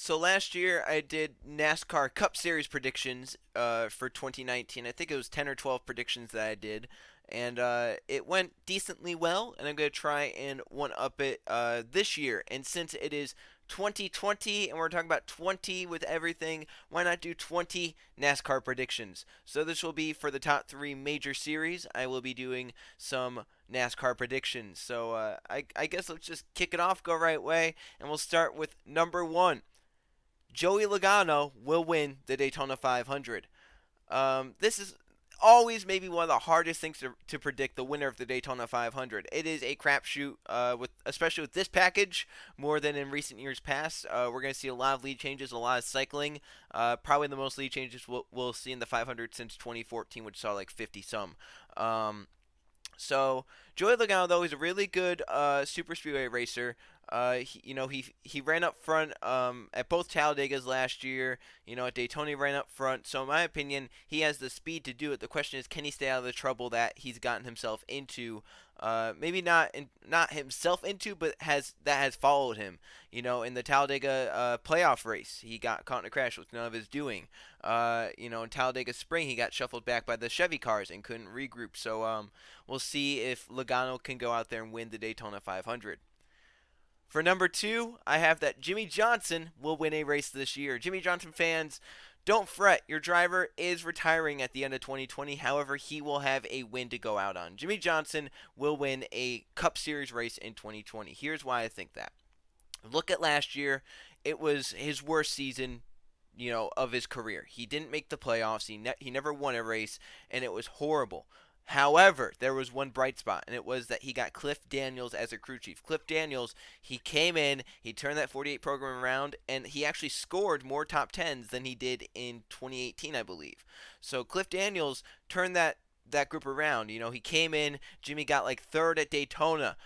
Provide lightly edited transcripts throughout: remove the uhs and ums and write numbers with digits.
So last year I did NASCAR Cup Series predictions for 2019. I think it was 10 or 12 predictions that I did, and it went decently well. And I'm gonna try and one up it this year. And since it is 2020 and we're talking about 20 with everything, why not do 20 NASCAR predictions? So this will be for the top three major series. I will be doing some NASCAR predictions. So I guess let's just kick it off, go right way, and we'll start with number one. Joey Logano will win the Daytona 500. This is always maybe one of the hardest things to predict the winner of the Daytona 500. It is a crapshoot, with especially with this package more than in recent years past. We're going to see a lot of lead changes, a lot of cycling. Probably the most lead changes we'll see in the 500 since 2014, which saw like 50 some. So Joey Logano, though, is a really good super speedway racer. He ran up front at both Talladegas last year. At Daytona he ran up front. So in my opinion, he has the speed to do it. The question is, can he stay out of the trouble that he's gotten himself into? Maybe not himself into, but has followed him. In the Talladega playoff race, he got caught in a crash with none of his doing. In Talladega Spring, he got shuffled back by the Chevy cars and couldn't regroup. So we'll see if Logano can go out there and win the Daytona 500. For number two, I have that Jimmie Johnson will win a race this year. Jimmie Johnson fans, don't fret. Your driver is retiring at the end of 2020. However, he will have a win to go out on. Jimmie Johnson will win a Cup Series race in 2020. Here's why I think that. Look at last year. It was his worst season, of his career. He didn't make the playoffs. He never won a race, and it was horrible. However, there was one bright spot, and it was that he got Cliff Daniels as a crew chief. Cliff Daniels, he came in, he turned that 48 program around, and he actually scored more top tens than he did in 2018, I believe. So Cliff Daniels turned that group around. He came in, Jimmy got like third at Daytona.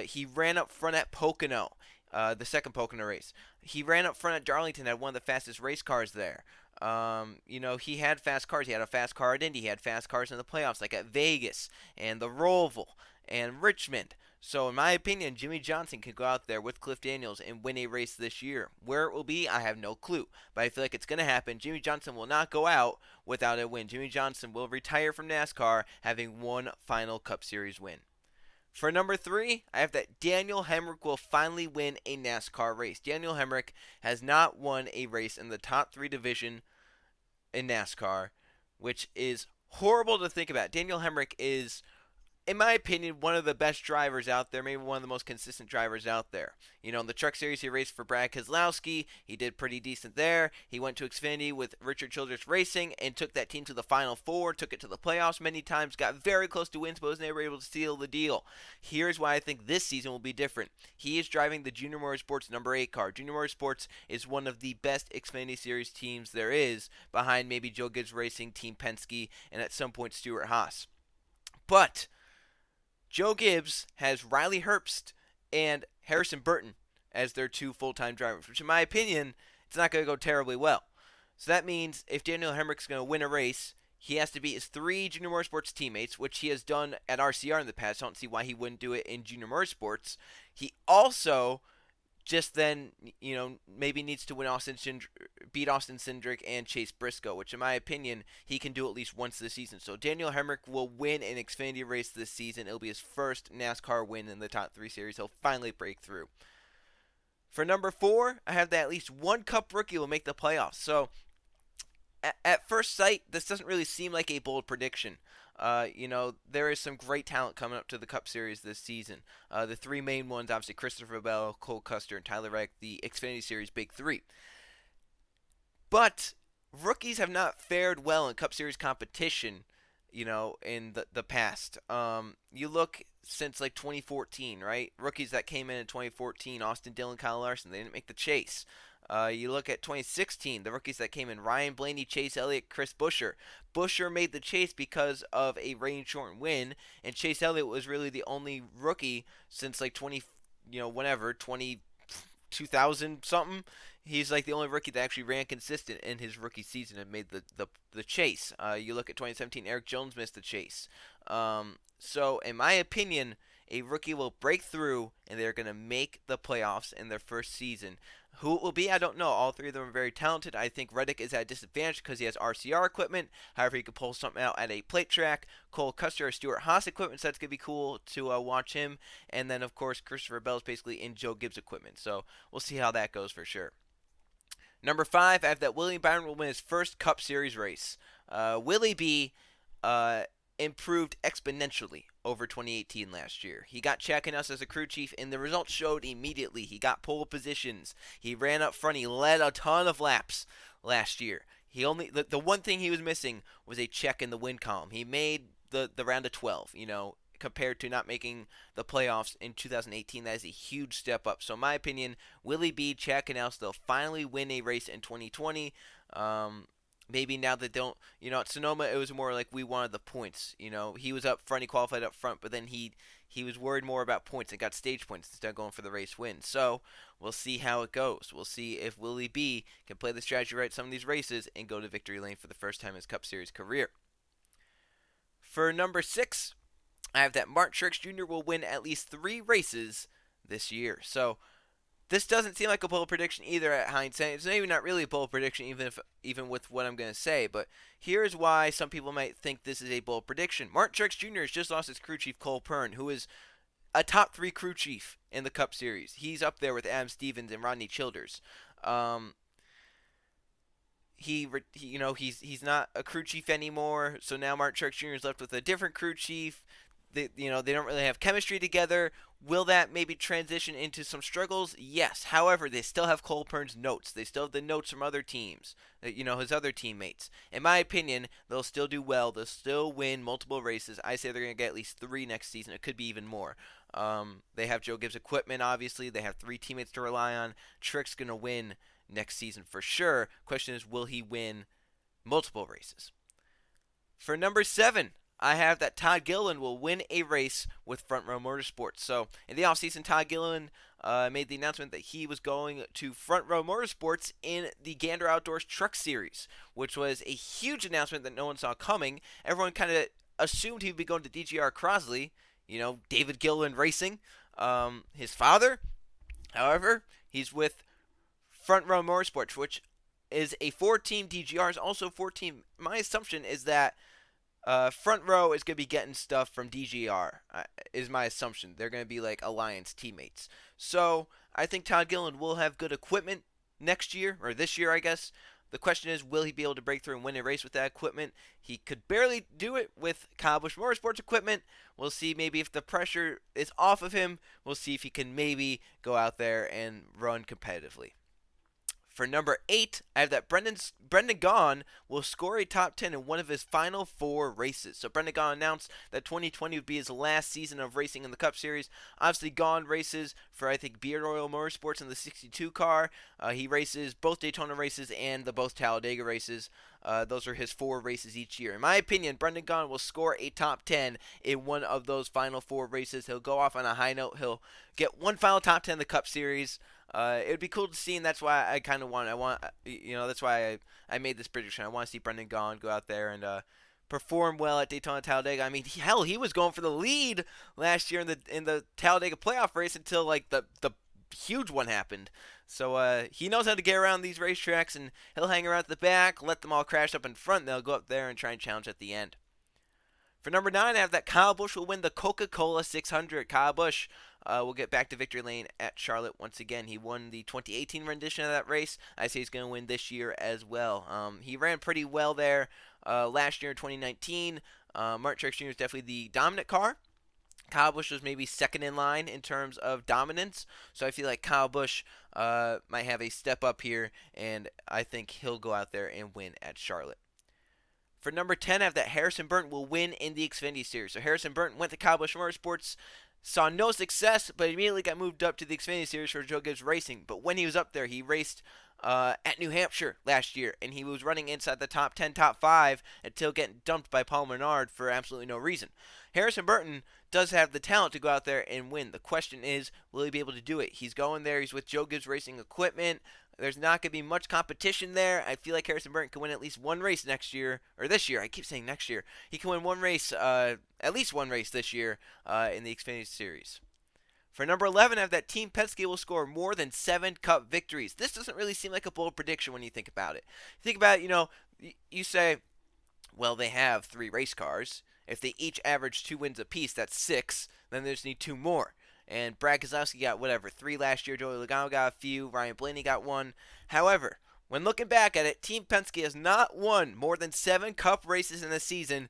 He ran up front at Pocono, the second Pocono race. He ran up front at Darlington, had one of the fastest race cars there. He had fast cars. He had a fast car at Indy. He had fast cars in the playoffs, like at Vegas and the Roval and Richmond. So, in my opinion, Jimmie Johnson can go out there with Cliff Daniels and win a race this year. Where it will be, I have no clue. But I feel like it's going to happen. Jimmie Johnson will not go out without a win. Jimmie Johnson will retire from NASCAR having one final Cup Series win. For number three, I have that Daniel Hemrick will finally win a NASCAR race. Daniel Hemrick has not won a race in the top three division in NASCAR, which is horrible to think about. Daniel Hemrick is, in my opinion, one of the best drivers out there, maybe one of the most consistent drivers out there. In the Truck Series, he raced for Brad Keselowski. He did pretty decent there. He went to Xfinity with Richard Childress Racing and took that team to the Final Four, took it to the playoffs many times, got very close to wins, but was never able to seal the deal. Here's why I think this season will be different. He is driving the Junior Motorsports number 8 car. Junior Motorsports is one of the best Xfinity Series teams there is, behind maybe Joe Gibbs Racing, Team Penske, and at some point Stuart Haas. But Joe Gibbs has Riley Herbst and Harrison Burton as their two full-time drivers, which in my opinion, it's not going to go terribly well. So that means if Daniel Hemrick's going to win a race, he has to beat his three Junior Motorsports teammates, which he has done at RCR in the past. I don't see why he wouldn't do it in Junior Motorsports. He also just then, maybe needs to beat Austin Cindric and Chase Briscoe, which in my opinion, he can do at least once this season. So Daniel Hemrick will win an Xfinity race this season. It'll be his first NASCAR win in the top three series. He'll finally break through. For number four, I have that at least one Cup rookie will make the playoffs. So at first sight, this doesn't really seem like a bold prediction. There is some great talent coming up to the Cup Series this season. The three main ones, obviously, Christopher Bell, Cole Custer, and Tyler Reddick, the Xfinity Series Big Three. But rookies have not fared well in Cup Series competition, in the past. You look since like 2014, right? Rookies that came in 2014, Austin Dillon, Kyle Larson, they didn't make the chase. You look at 2016, the rookies that came in, Ryan Blaney, Chase Elliott, Chris Buescher. Buescher made the chase because of a rain-shortened win, and Chase Elliott was really the only rookie since like 2000 something. He's like the only rookie that actually ran consistent in his rookie season and made the chase. You look at 2017, Eric Jones missed the chase. So in my opinion, a rookie will break through and they're going to make the playoffs in their first season. Who it will be, I don't know. All three of them are very talented. I think Reddick is at a disadvantage because he has RCR equipment. However, he could pull something out at a plate track. Cole Custer or Stuart Haas equipment, so that's going to be cool to watch him. And then, of course, Christopher Bell's basically in Joe Gibbs equipment. So we'll see how that goes for sure. Number 5, I have that Willie Byron will win his first Cup Series race. Willie B improved exponentially over 2018 last year. He got checking us as a crew chief, and the results showed immediately. He got pole positions. He ran up front. He led a ton of laps last year. The one thing he was missing was a check in the win column. He made the round of 12, compared to not making the playoffs in 2018. That is a huge step up. So in my opinion, Willie B, Chad Knaus, they'll finally win a race in 2020. Maybe now they don't, at Sonoma it was more like we wanted the points. He was up front, he qualified up front, but then he was worried more about points and got stage points instead of going for the race win. So we'll see how it goes. We'll see if Willie B can play the strategy right some of these races and go to victory lane for the first time in his Cup Series career. For number 6, I have that Truex Jr. will win at least 3 races this year. So this doesn't seem like a bold prediction either at hindsight. It's maybe not really a bold prediction even with what I'm going to say, but here's why some people might think this is a bold prediction. Truex Jr. has just lost his crew chief Cole Pern, who is a top 3 crew chief in the Cup Series. He's up there with Adam Stevens and Rodney Childers. He's not a crew chief anymore, so now Truex Jr. is left with a different crew chief. They don't really have chemistry together. Will that maybe transition into some struggles? Yes. However, they still have Cole Pern's notes. They still have the notes from other teams, his other teammates. In my opinion, they'll still do well. They'll still win multiple races. I say they're going to get at least 3 next season. It could be even more. They have Joe Gibbs equipment, obviously. They have 3 teammates to rely on. Truex going to win next season for sure. Question is, will he win multiple races? For number 7, I have that Todd Gilliland will win a race with Front Row Motorsports. So in the offseason, Todd Gilliland made the announcement that he was going to Front Row Motorsports in the Gander Outdoors Truck Series, which was a huge announcement that no one saw coming. Everyone kind of assumed he would be going to DGR Crosley, David Gilliland Racing, his father. However, he's with Front Row Motorsports, which is a 4-team DGR, is also 4-team. My assumption is that Front Row is going to be getting stuff from DGR, is my assumption. They're going to be like Alliance teammates. So I think Todd Gilliland will have good equipment next year, or this year, I guess. The question is, will he be able to break through and win a race with that equipment? He could barely do it with Kyle Busch Motorsports equipment. We'll see maybe if the pressure is off of him. We'll see if he can maybe go out there and run competitively. For number 8, I have that Brendan Gaughan will score a top 10 in one of his final 4 races. So Brendan Gaughan announced that 2020 would be his last season of racing in the Cup Series. Obviously, Gaughan races for, I think, Beard Oil Motorsports in the 62 car. He races both Daytona races and the both Talladega races. Those are his 4 races each year. In my opinion, Brendan Gaughan will score a top 10 in one of those final 4 races. He'll go off on a high note. He'll get one final top 10 in the Cup Series. It would be cool to see, and that's why I kind of that's why I made this prediction. I want to see Brendan Gaughan go out there and perform well at Daytona Talladega. I mean, he was going for the lead last year in the Talladega playoff race until like the huge one happened. So he knows how to get around these racetracks, and he'll hang around at the back, let them all crash up in front, and they'll go up there and try and challenge at the end. For number 9, I have that Kyle Busch will win the Coca-Cola 600. Kyle Busch will get back to victory lane at Charlotte once again. He won the 2018 rendition of that race. I say he's going to win this year as well. He ran pretty well there last year in 2019. Truex Jr. is definitely the dominant car. Kyle Busch was maybe second in line in terms of dominance. So I feel like Kyle Busch might have a step up here, and I think he'll go out there and win at Charlotte. For number 10, I have that Harrison Burton will win in the Xfinity Series. So Harrison Burton went to Kyle Busch Motorsports, saw no success, but immediately got moved up to the Xfinity Series for Joe Gibbs Racing. But when he was up there, he raced at New Hampshire last year, and he was running inside the top 10, top 5 until getting dumped by Paul Menard for absolutely no reason. Harrison Burton does have the talent to go out there and win. The question is, will he be able to do it? He's going there. He's with Joe Gibbs Racing equipment. There's not going to be much competition there. I feel like Harrison Burton can win at least one race next year, or this year. I keep saying next year. He can win one race, at least one race this year in the Xfinity Series. For number 11, I have that Team Penske will score more than 7 Cup victories. This doesn't really seem like a bold prediction when you think about it. Think about it, you say, well, they have 3 race cars. If they each average 2 wins apiece, that's 6. Then they just need 2 more. And Brad Keselowski got 3 last year. Joey Logano got a few. Ryan Blaney got 1. However, when looking back at it, Team Penske has not won more than 7 Cup races in a season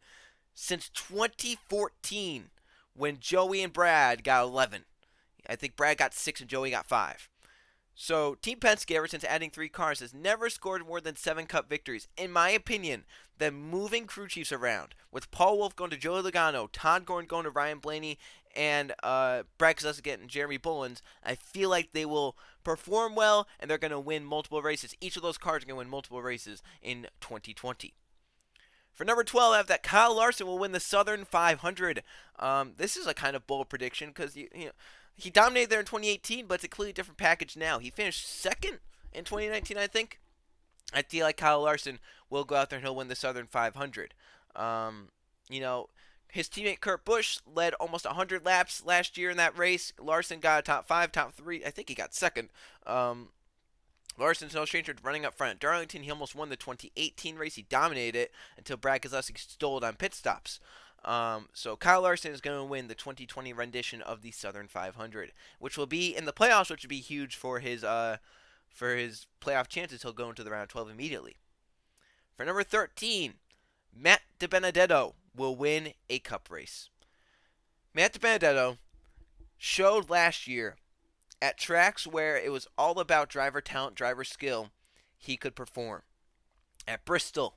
since 2014, when Joey and Brad got 11. I think Brad got 6 and Joey got 5. So Team Penske, ever since adding 3 cars, has never scored more than 7 Cup victories. In my opinion, them moving crew chiefs around, with Paul Wolfe going to Joey Logano, Todd Gordon going to Ryan Blaney, and Brad Keselowski getting Jeremy Bullins, I feel like they will perform well, and they're going to win multiple races. Each of those cars are going to win multiple races in 2020. For number 12, I have that Kyle Larson will win the Southern 500. This is a kind of bold prediction because he dominated there in 2018, but it's a completely different package now. He finished second in 2019, I think. I feel like Kyle Larson will go out there and he'll win the Southern 500. His teammate Kurt Busch led almost 100 laps last year in that race. Larson got a top 5, top 3. I think he got second. Larson's no stranger to running up front at Darlington. He almost won the 2018 race. He dominated it until Brad Keselowski stole it on pit stops. So Kyle Larson is going to win the 2020 rendition of the Southern 500, which will be in the playoffs, which would be huge for his playoff chances. He'll go into the round of 12 immediately. For number 13, Matt Dibenedetto will win a Cup race. Matt Dibenedetto showed last year at tracks where it was all about driver talent, driver skill, he could perform. At Bristol,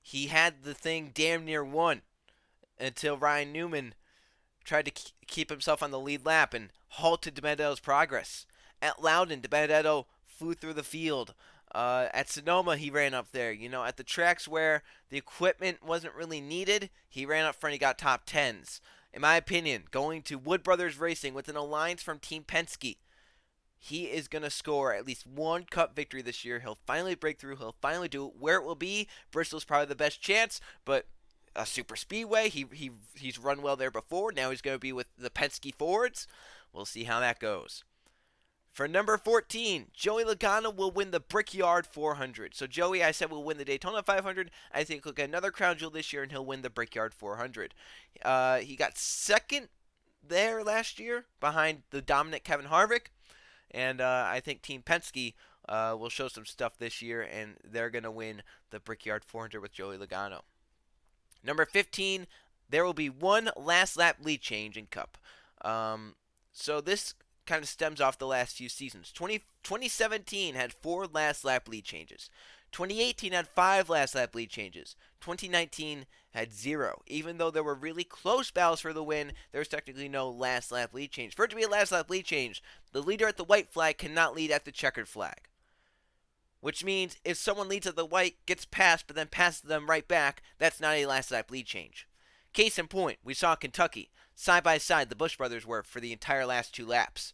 he had the thing damn near won until Ryan Newman tried to keep himself on the lead lap and halted Dibenedetto's progress. At Loudon, Dibenedetto flew through the field. At Sonoma, he ran up there. At the tracks where the equipment wasn't really needed, he ran up front. He got top 10s. In my opinion, going to Wood Brothers Racing with an alliance from Team Penske, he is going to score at least 1 Cup victory this year. He'll finally break through. He'll finally do it. Where it will be, Bristol's probably the best chance, but a super speedway, he's run well there before. Now he's going to be with the Penske Fords. We'll see how that goes. For number 14, Joey Logano will win the Brickyard 400. So Joey, I said, will win the Daytona 500. I think he'll get another crown jewel this year, and he'll win the Brickyard 400. He got second there last year behind the dominant Kevin Harvick. And I think Team Penske will show some stuff this year, and they're going to win the Brickyard 400 with Joey Logano. Number 15, there will be 1 last lap lead change in Cup. So this kind of stems off the last few seasons. 2017 had 4 last lap lead changes. 2018 had 5 last lap lead changes. 2019 had 0. Even though there were really close battles for the win, there was technically no last lap lead change. For it to be a last lap lead change, the leader at the white flag cannot lead at the checkered flag. Which means if someone leads at the white, gets passed, but then passes them right back, that's not a last lap lead change. Case in point, we saw Kentucky. Side by side, the Busch brothers were for the entire last 2 laps.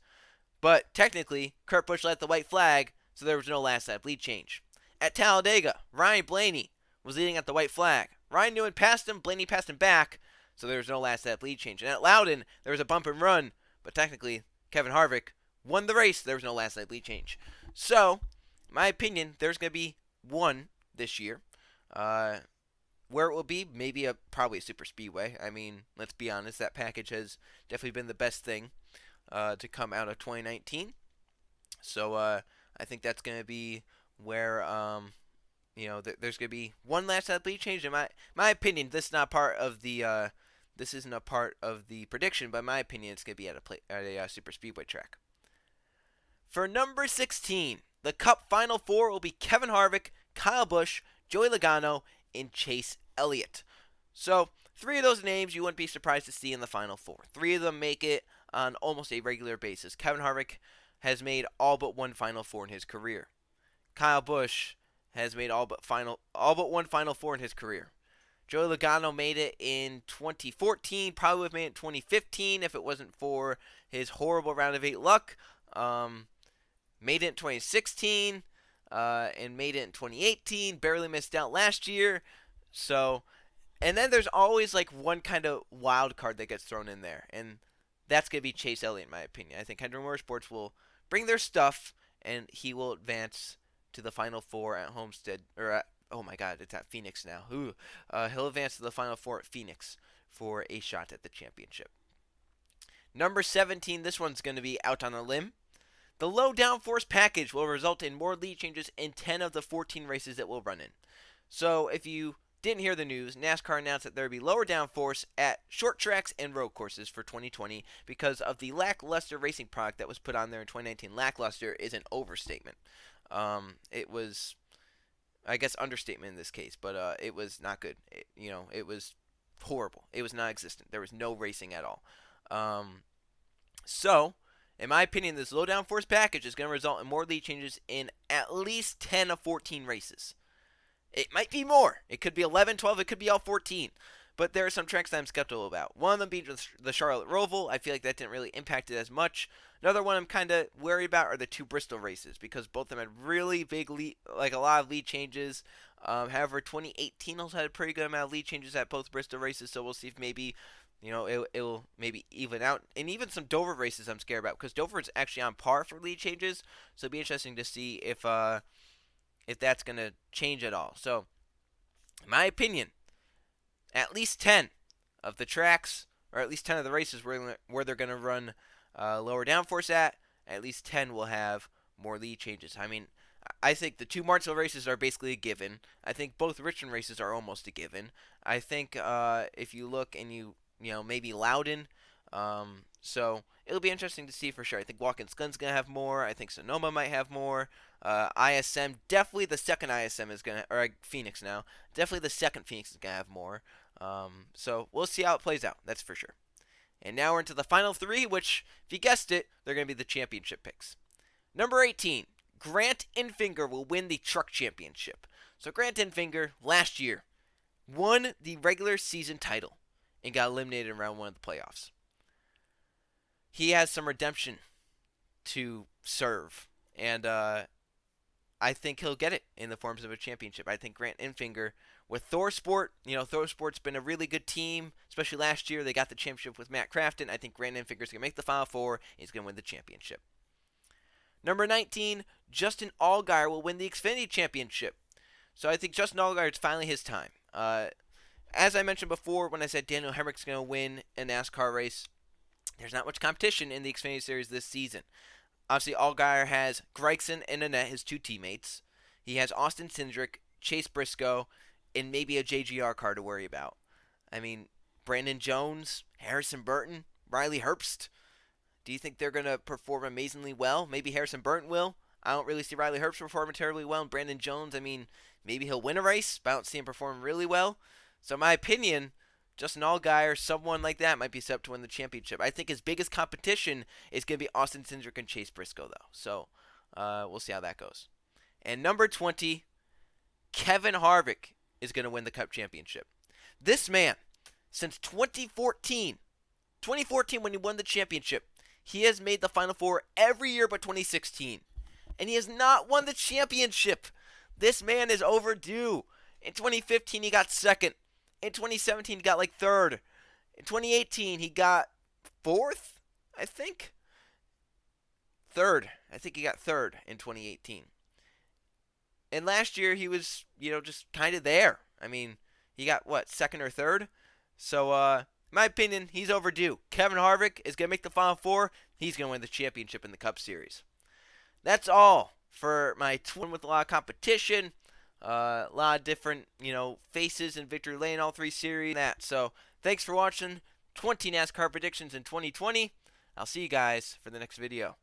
But technically, Kurt Busch led the white flag, so there was no last lap lead change. At Talladega, Ryan Blaney was leading at the white flag. Ryan Newman passed him, Blaney passed him back, so there was no last lap lead change. And at Loudon, there was a bump and run, but technically, Kevin Harvick won the race, there was no last lap lead change. So, in my opinion, there's going to be 1 this year. Where it will be, maybe probably a super speedway. I mean, let's be honest, that package has definitely been the best thing to come out of 2019. So I think that's going to be where there's going to be 1 last lap lead change. In my opinion, this is not part of the this isn't a part of the prediction, but in my opinion, it's going to be at a super speedway track. For number 16, the Cup Final 4 will be Kevin Harvick, Kyle Busch, Joey Logano, and Chase Elliott. So 3 of those names you wouldn't be surprised to see in the Final 4. 3 of them make it on almost a regular basis. Kevin Harvick has made all but 1 Final 4 in his career. Kyle Busch has made all but 1 Final 4 in his career. Joey Logano made it in 2014, probably would have made it in 2015 if it wasn't for his horrible round of 8 luck. Made it in 2016. and made it in 2018. Barely missed out last year. So, and then there's always like one kind of wild card that gets thrown in there, and that's gonna be Chase Elliott, in my opinion. I think Hendrick Motorsports will bring their stuff, and he will advance to the Final Four at Homestead, or at, oh my God, it's at Phoenix now. Ooh, he'll advance to the Final Four at Phoenix for a shot at the championship. Number 17, this one's going to be out on a limb. The low downforce package will result in more lead changes in 10 of the 14 races it will run in. So if you didn't hear the news, NASCAR announced that there would be lower downforce at short tracks and road courses for 2020 because of the lackluster racing product that was put on there in 2019. Lackluster is an overstatement. It was, I guess, understatement in this case, but it was not good. It was horrible. It was non-existent. There was no racing at all. So, in my opinion, this low downforce package is going to result in more lead changes in at least 10 of 14 races. It might be more. It could be 11, 12. It could be all 14. But there are some tracks that I'm skeptical about. One of them being the Charlotte Roval. I feel like that didn't really impact it as much. Another one I'm kind of worried about are the two Bristol races because both of them had really big lead, like a lot of lead changes. However, 2018 also had a pretty good amount of lead changes at both Bristol races, so we'll see if maybe it'll maybe even out. And even some Dover races I'm scared about because Dover is actually on par for lead changes, so it'll be interesting to see if that's going to change at all. So, in my opinion, at least 10 of the tracks, or at least 10 of the races where they're going to run lower downforce at least 10 will have more lead changes. I mean, I think the two Martinsville races are basically a given. I think both Richmond races are almost a given. I think if you look and maybe Loudon. So it'll be interesting to see for sure. I think Watkins Glen's going to have more. I think Sonoma might have more. ISM, definitely the second ISM is going to, or Phoenix now, definitely the second Phoenix is going to have more. So we'll see how it plays out. That's for sure. And now we're into the final three, which, if you guessed it, they're going to be the championship picks. Number 18, Grant Enfinger will win the Truck Championship. So Grant Enfinger, last year, won the regular season title and got eliminated in round one of the playoffs. He has some redemption to serve, and I think he'll get it in the forms of a championship. I think Grant Enfinger with ThorSport, ThorSport's been a really good team, especially last year. They got the championship with Matt Crafton. I think Grant Enfinger's going to make the Final Four. He's going to win the championship. Number 19, Justin Allgaier will win the Xfinity Championship. So I think Justin Allgaier, it's finally his time. As I mentioned before, when I said Daniel Hemric's going to win a NASCAR race, there's not much competition in the Xfinity Series this season. Obviously, Allgaier has Gragson and Annette, his two teammates. He has Austin Cindric, Chase Briscoe, and maybe a JGR car to worry about. I mean, Brandon Jones, Harrison Burton, Riley Herbst. Do you think they're going to perform amazingly well? Maybe Harrison Burton will. I don't really see Riley Herbst performing terribly well. And Brandon Jones, I mean, maybe he'll win a race, but I don't see him perform really well. So in my opinion, Justin Allgaier, someone like that, might be set up to win the championship. I think his biggest competition is going to be Austin Cindric and Chase Briscoe, though. So we'll see how that goes. And number 20, Kevin Harvick is going to win the Cup Championship. This man, since 2014 when he won the championship, he has made the Final Four every year but 2016. And he has not won the championship. This man is overdue. In 2015, he got second. In 2017, he got like third. In 2018, he got fourth, I think. Third. I think he got third in 2018. And last year, he was, just kind of there. I mean, he got, second or third? So, in my opinion, he's overdue. Kevin Harvick is going to make the Final Four. He's going to win the championship in the Cup Series. That's all for my twin with a lot of competition. A lot of different, faces in victory lane, all three series. So, thanks for watching 20 NASCAR predictions in 2020. I'll see you guys for the next video.